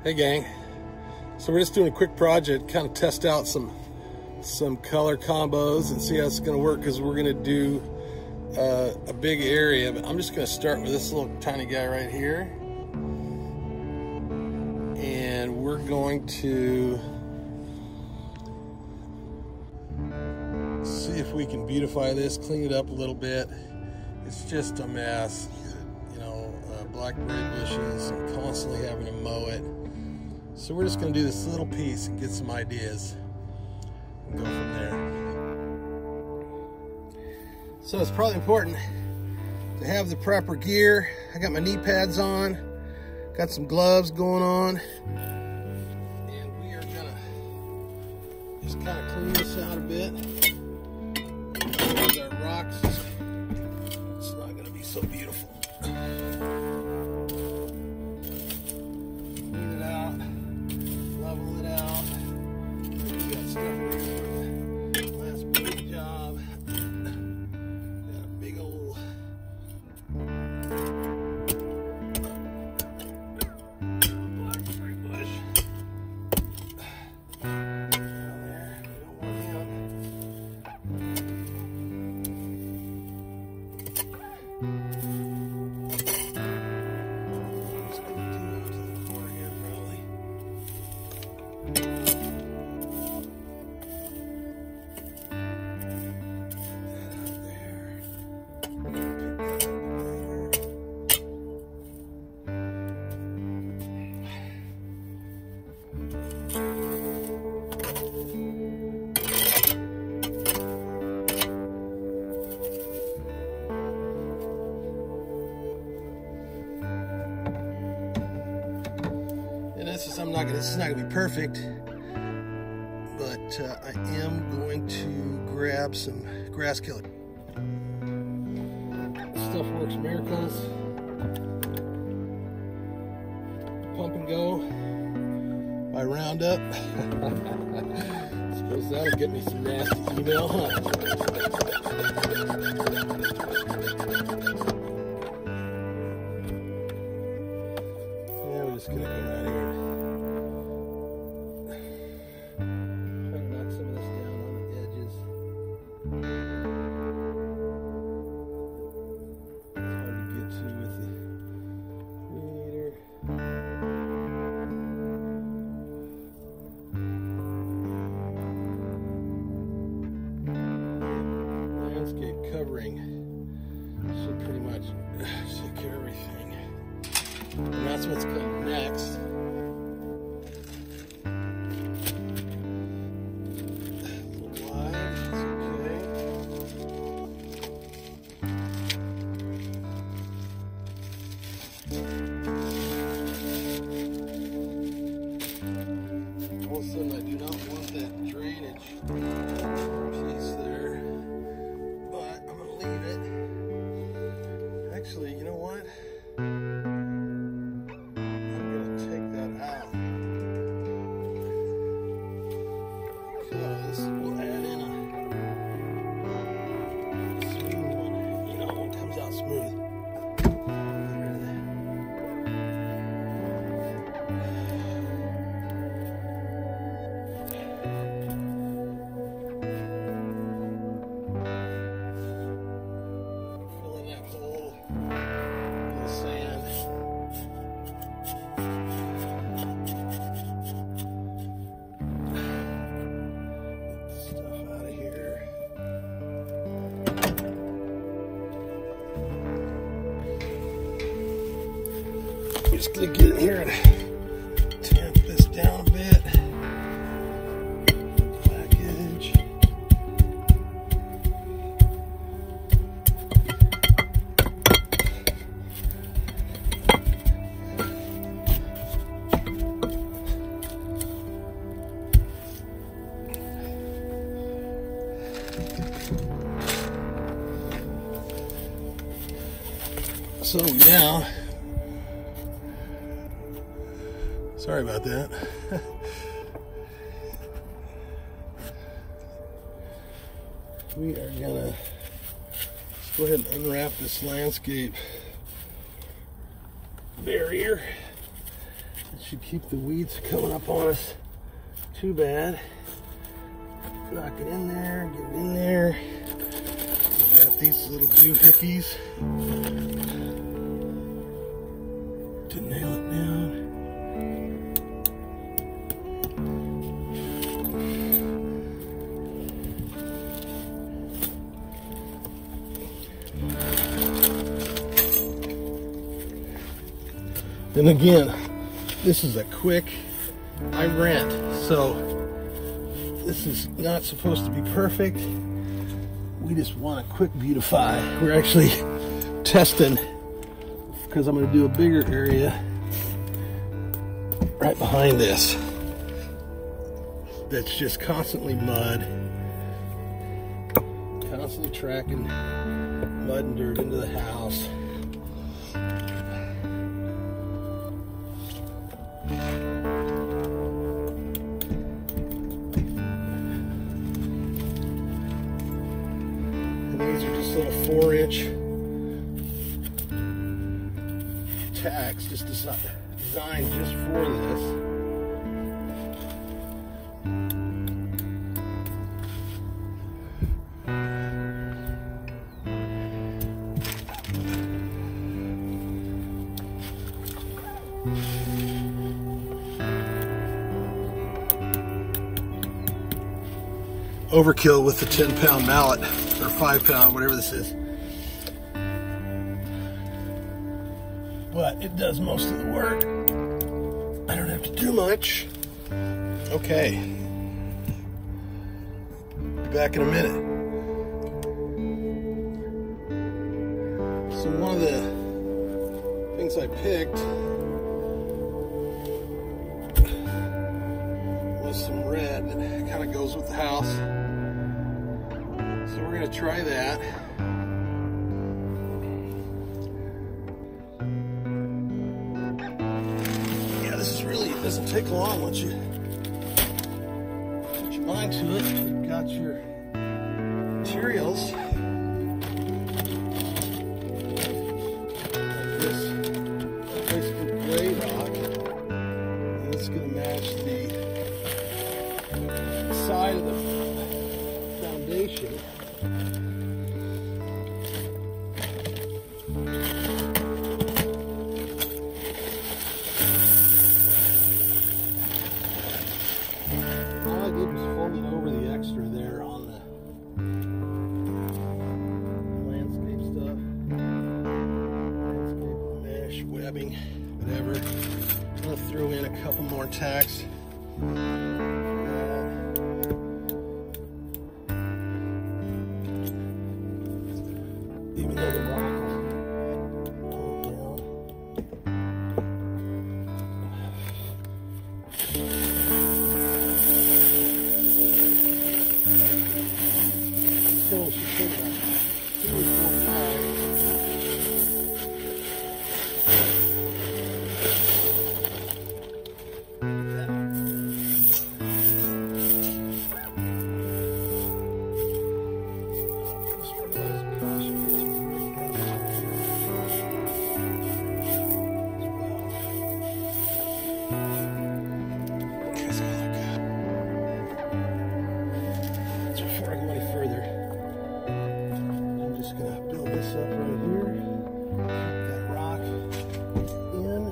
Hey gang, so we're just doing a quick project, kind of test out some color combos and see how it's going to work, because we're going to do a big area. But I'm just going to start with this little tiny guy right here, and we're going to see if we can beautify this, clean it up a little bit. It's just a mess, you know, blackberry bushes, and constantly having to mow it. So we're just going to do this little piece and get some ideas and go from there. So it's probably important to have the proper gear. I got my knee pads on, got some gloves going on, and we are going to just kind of clean this out a bit. With our rocks, it's not going to be so beautiful. This is not going to be perfect, but I am going to grab some grass killer. This stuff works miracles. Pump and Go by Roundup. Suppose that'll get me some nasty email, huh? Yeah, we're just going to go right here. Covering should pretty much take care of everything, and that's what's coming next. A little wide, it's okay. All of a sudden, I do not want that drainage piece there. Actually, you know what? I'm going to take that out, because we'll add in a smooth one. You know, it comes out smooth. Just gonna get in here and tamp this down a bit. Back edge. So now, sorry about that. We are gonna go ahead and unwrap this landscape barrier. It should keep the weeds coming up on us too bad. Knock it in there, get it in there. We got these little doohickeys to nail it down. And again, this is a quick, I rent, so this is not supposed to be perfect. We just want a quick beautify. We're actually testing, because I'm going to do a bigger area right behind this that's just constantly mud, constantly tracking mud and dirt into the house. These are just little 4-inch tacks, just designed just for this. Overkill with the 10-pound mallet, or 5-pound, whatever this is. But it does most of the work. I don't have to do much. Okay. Be back in a minute. So one of the things I picked was some red that kind of goes with the house. So we're going to try that. Yeah, this is really, it doesn't take long once you put your mind to it. You've got your materials. Like this, basically gray rock. And it's going to match the side of the foundation. All I did was fold it over the extra there on the landscape stuff. Landscape mesh, webbing, whatever. I'm going to throw in a couple more tacks. Even though the rock will fall down. So she said that 2 or 4 times. Before I go any further, I'm just going to build this up right here. Put that rock in.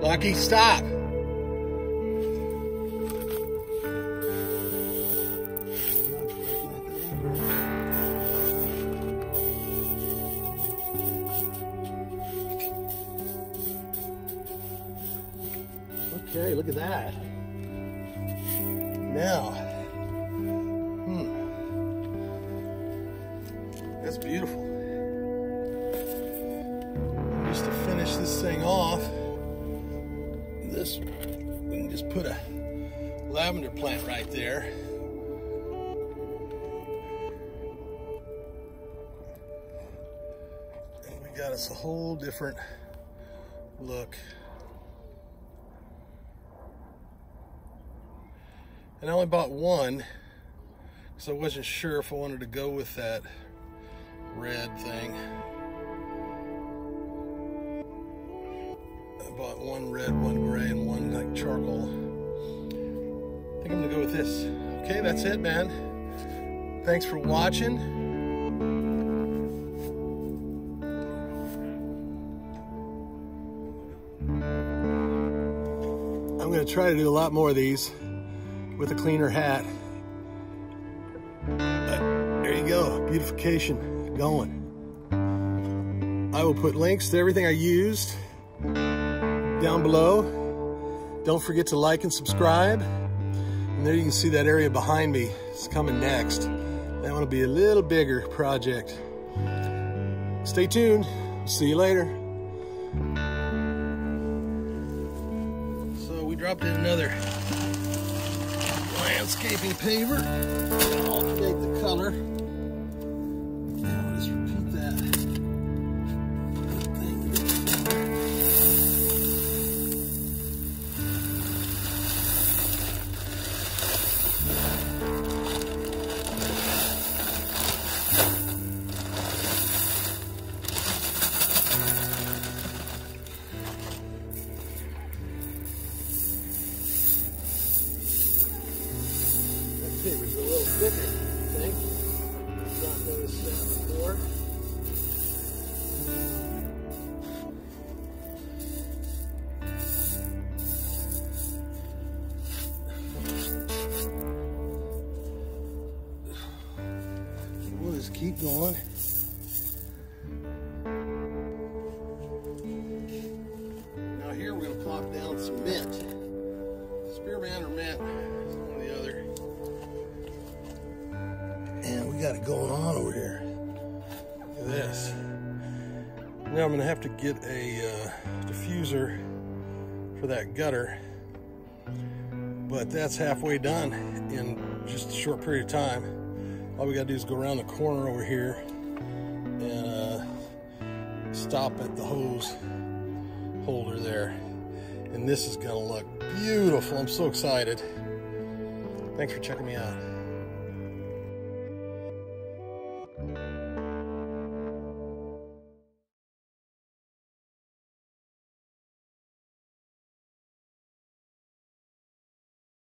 Lucky, stop. Okay, look at that. Now, that's beautiful. Just to finish this thing off, we can just put a lavender plant right there. And we got us a whole different look. And I only bought one, so I wasn't sure if I wanted to go with that red thing. I bought one red, one gray, and one like charcoal. I think I'm gonna go with this. Okay, that's it, man. Thanks for watching. I'm gonna try to do a lot more of these with a cleaner hat. But there you go, beautification going. I will put links to everything I used down below. Don't forget to like and subscribe. And there you can see that area behind me is coming next. That one will be a little bigger project. Stay tuned. See you later. So we dropped in another landscaping paver. Alternate the color. I'll just repeat that. Paper's a little thicker, I think. Not noticed that before. We'll just keep going. Now here we're going to plop down some mint. Spearmint or mint, one or the other. And we got it going on over here. Look at this. Now I'm gonna have to get a diffuser for that gutter, but that's halfway done in just a short period of time. All we gotta do is go around the corner over here and stop at the hose holder there. And this is gonna look beautiful. I'm so excited. Thanks for checking me out.